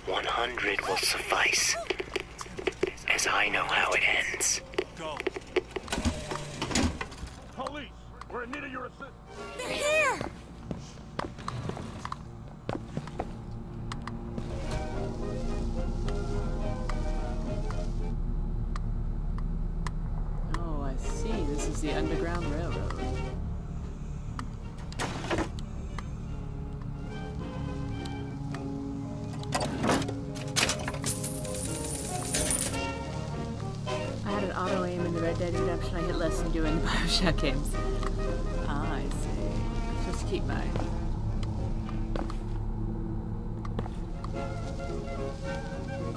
Speaker 18: 100 will suffice, as I know how it ends.
Speaker 8: Go. Police, we're in need of your assistance.
Speaker 17: They're here!
Speaker 1: Oh, I see. This is the Underground Railroad. I had an auto aim in the Red Dead Redemption. I hit less than doing the BioShock games. Ah, I see. Just keep my...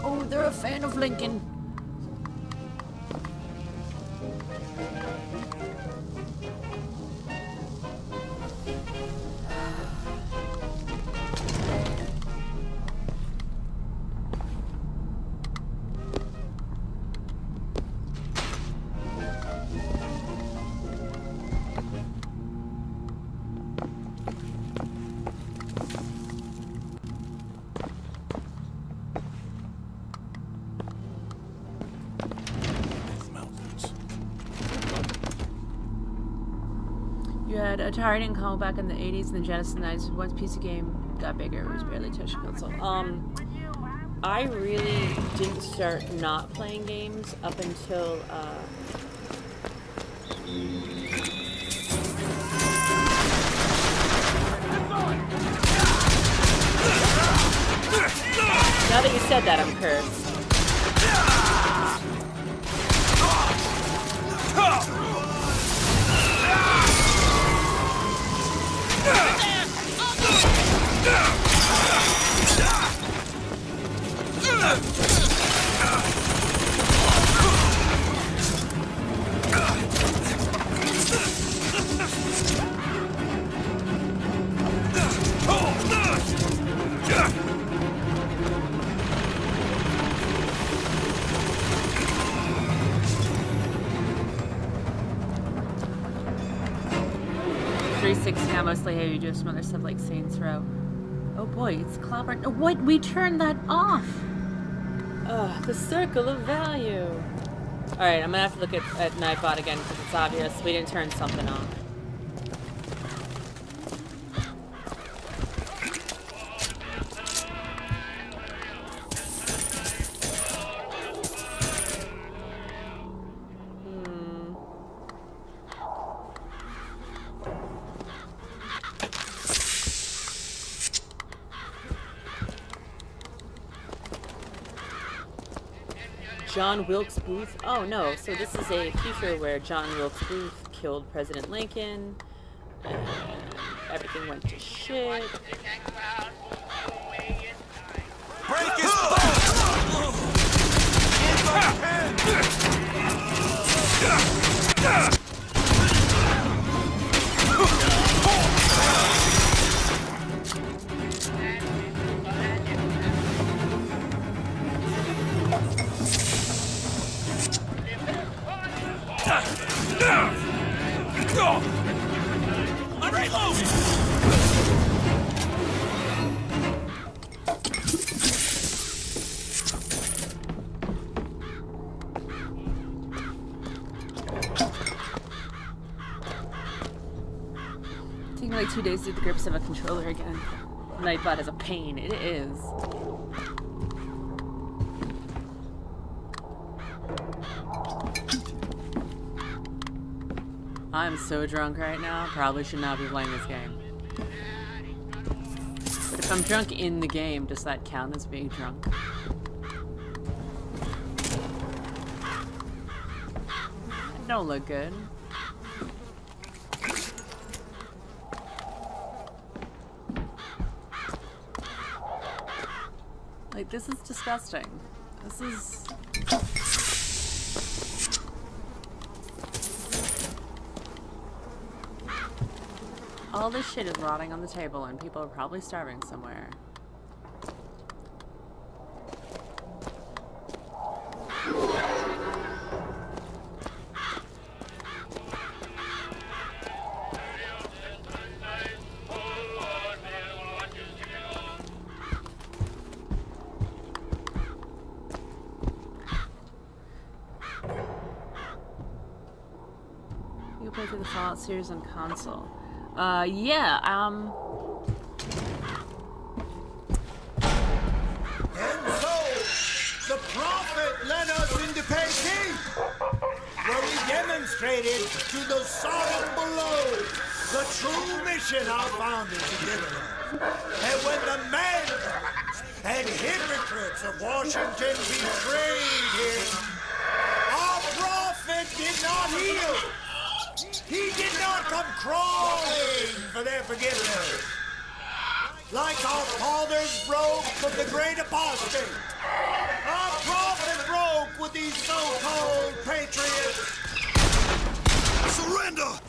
Speaker 1: Oh, they're a fan of Lincoln. You had Atari didn't come back in the 80s and the Genesis 90s. Once PC game got bigger, it was barely touch console. I really didn't start not playing games up until now that you said that, I'm cursed. I mostly hate you do some other stuff like Saints Row. Oh boy, it's clobbering. Oh, what? We turned that off! Ugh, the circle of value. Alright, I'm gonna have to look at Nightbot again because it's obvious we didn't turn something off. John Wilkes Booth. Oh no, so this is a future where John Wilkes Booth killed President Lincoln. Everything went to shit.
Speaker 8: Break his phone!
Speaker 15: I'm reloading!
Speaker 1: Taking like 2 days to get the grips of a controller again. Nightbot is a pain. It is. I'm so drunk right now. Probably should not be playing this game. But if I'm drunk in the game, does that count as being drunk? I don't look good. Like, this is disgusting. This is... All this shit is rotting on the table and people are probably starving somewhere. You play through the Fallout series on console. Yeah,
Speaker 21: And so, the prophet led us into Peking, where we demonstrated to the Sodom below the true mission our founders had given us. And when the madmen and hypocrites of Washington betrayed him, our prophet did not heal. He did not come crawling for their forgiveness. Like our fathers broke with the great apostate, our prophet broke with these so-called patriots. Surrender!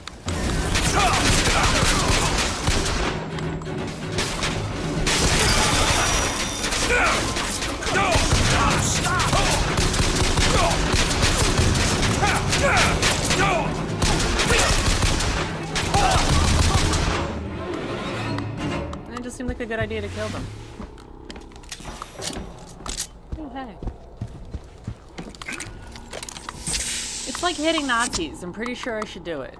Speaker 1: It just seemed like a good idea to kill them. Oh, hey. It's like hitting Nazis. I'm pretty sure I should do it.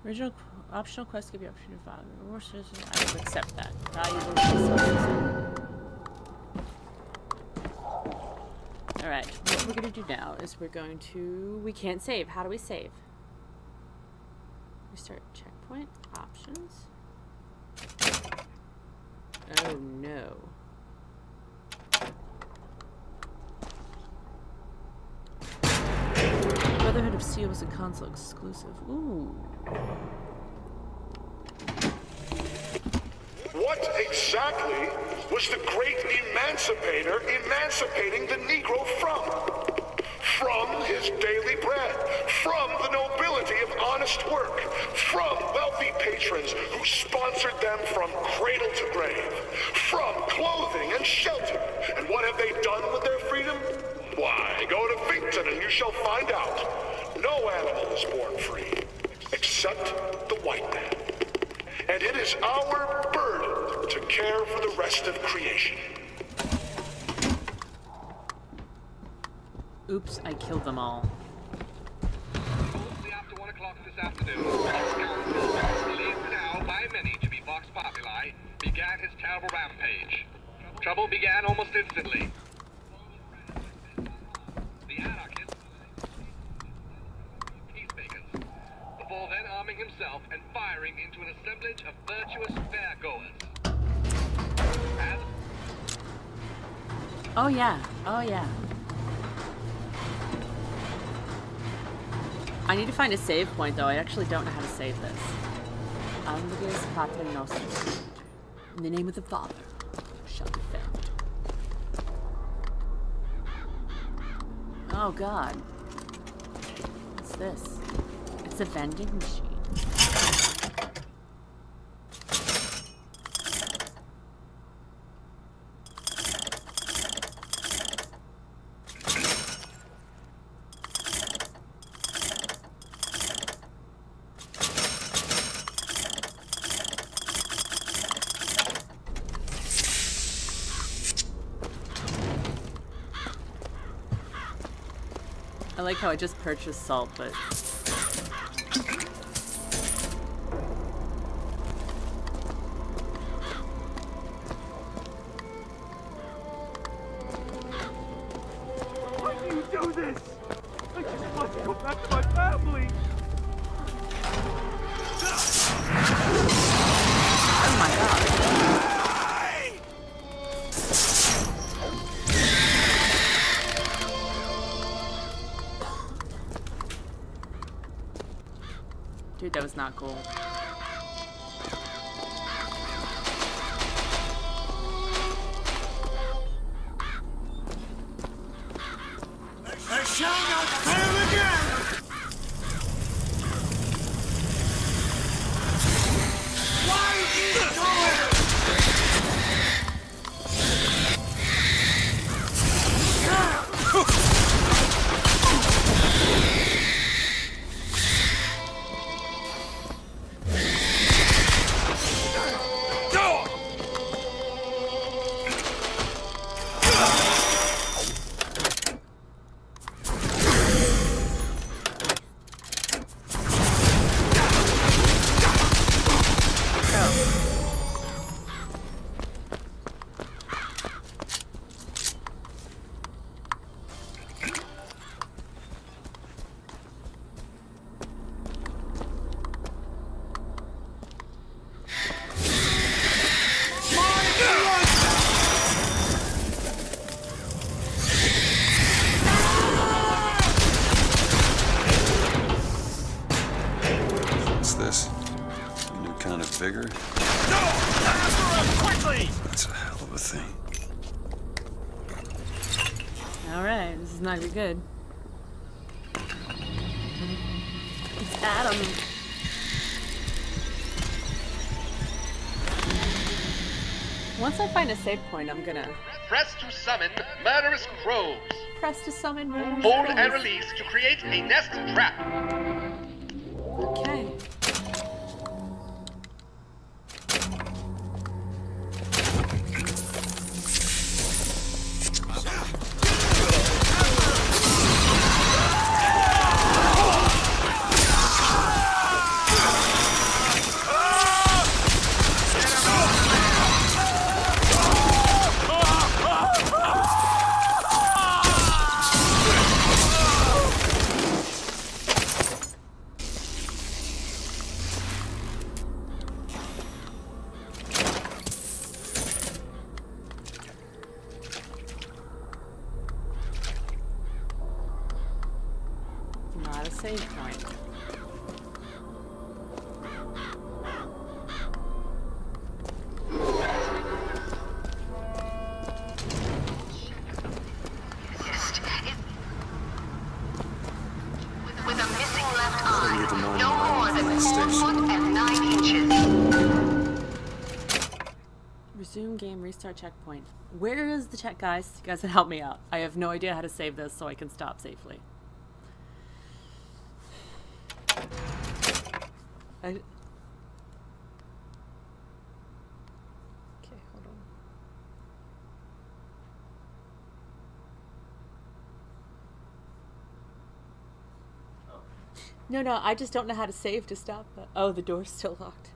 Speaker 1: Original optional quest give you option to follow. I will accept that. Valuable resources. Alright, what we're gonna do now is we're going to... We can't save. How do we save? Restart checkpoint. Options. Oh no. Brotherhood of Steel was a console exclusive. Ooh.
Speaker 9: What exactly was the great emancipator emancipating the Negro from? From his daily bread, from the nobility of honest work, from wealthy patrons who sponsored them from cradle to grave, from clothing and shelter. And what have they done with their freedom? Why, go to Finkton and you shall find out. No animal is born free, except the white man. And it is our burden to care for the rest of creation.
Speaker 1: Oops, I killed them all.
Speaker 22: Shortly after 1 o'clock this afternoon, Council, believed now by many to be Vox Populi, began his terrible rampage. Trouble began almost instantly. The anarchists, peacemakers, before then arming himself and firing into an assemblage of virtuous fairgoers. As
Speaker 1: Oh yeah, oh yeah. I need to find a save point though. I actually don't know how to save this. Omnibus Pater Nostrum. In the name of the Father shall defend. Oh god. What's this? It's a vending machine. I like how I just purchased salt, but...
Speaker 8: Why do you do this? I just want to go back to my family.
Speaker 1: that was not cool.
Speaker 11: I shall not fail again! Why keep going?
Speaker 7: Bigger?
Speaker 8: No! Quickly!
Speaker 7: That's a hell of a thing.
Speaker 1: Alright, this is not gonna be good. It's Adam. Once I find a save point, I'm gonna...
Speaker 22: Press to summon murderous crows.
Speaker 1: Press to summon murderous
Speaker 22: Hold
Speaker 1: crows.
Speaker 22: and release to create a nest trap.
Speaker 1: Okay. Not a save point.
Speaker 8: With a missing left eye, no more than 4 foot and 9 inches.
Speaker 1: Resume game, restart checkpoint. Where is the check, guys? You guys can help me out. I have no idea how to save this so I can stop safely. Okay, hold on. No, I just don't know how to save to stop that. Oh, the door's still locked.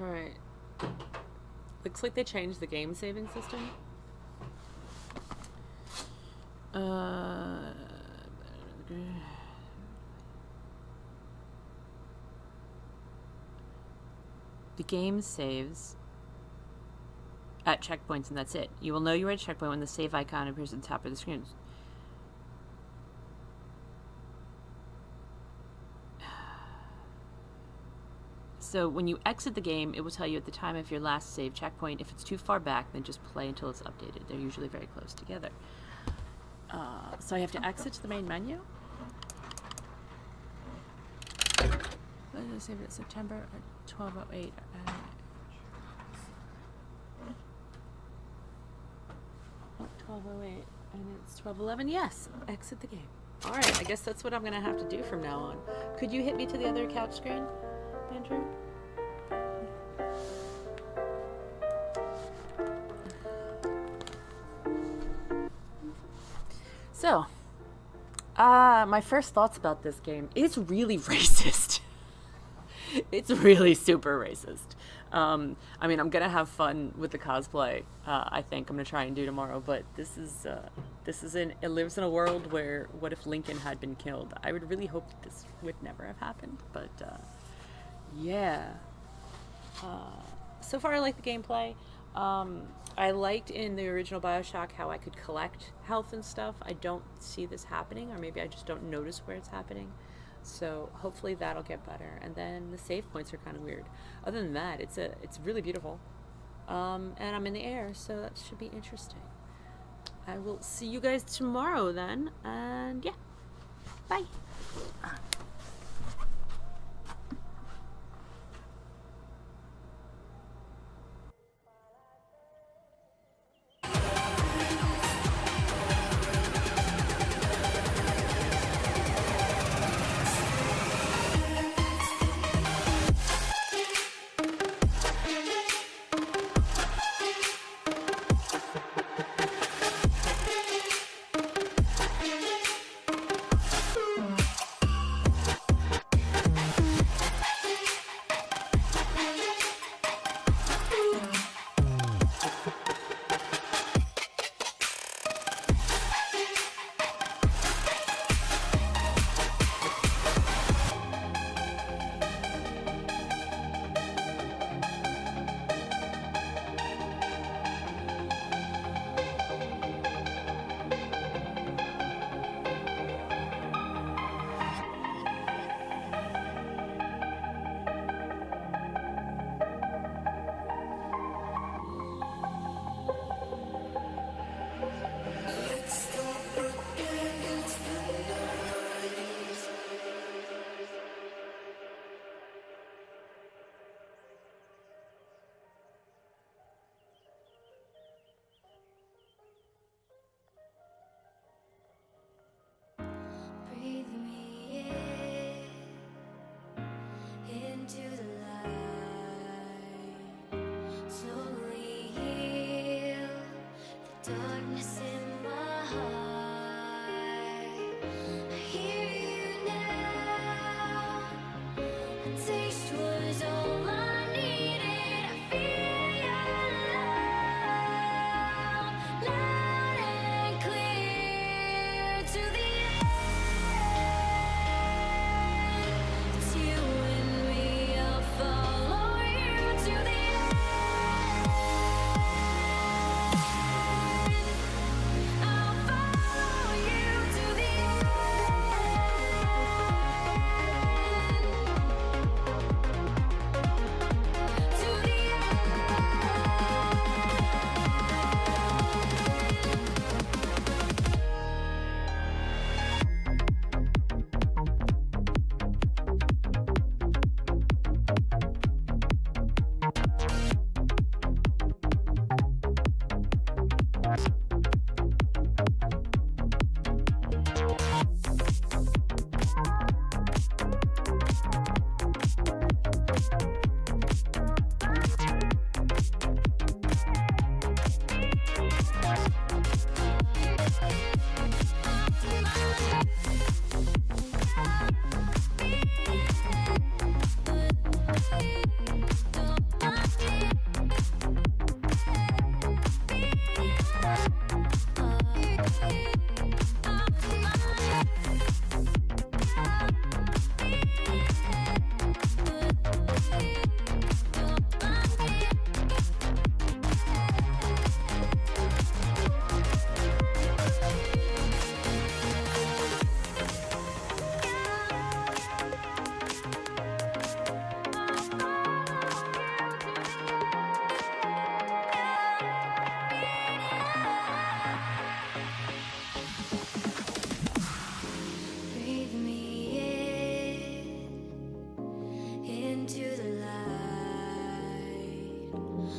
Speaker 1: Alright. Looks like they changed the game saving system. The game saves at checkpoints, and that's it. You will know you're at a checkpoint when the save icon appears at the top of the screen. So when you exit the game, it will tell you at the time of your last save checkpoint. If it's too far back, then just play until it's updated. They're usually very close together. So I have to exit to the main menu. Let's save it at September at 12:08. 12:08, and it's 12:11. Yes, exit the game. All right, I guess that's what I'm gonna have to do from now on. Could you hit me to the other couch screen, Andrew? So, my first thoughts about this game, it's really racist. It's really super racist. I mean, I'm gonna have fun with the cosplay. I think I'm gonna try and do tomorrow. But this is it lives in a world where what if Lincoln had been killed? I would really hope that this would never have happened. But yeah. So far, I like the gameplay. I liked in the original BioShock how I could collect health and stuff. I don't see this happening, or maybe I just don't notice where it's happening. So hopefully that'll get better. And then the save points are kind of weird. Other than that, it's really beautiful. And I'm in the air, so that should be interesting. I will see you guys tomorrow then. And yeah, bye.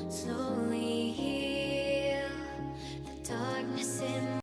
Speaker 10: Slow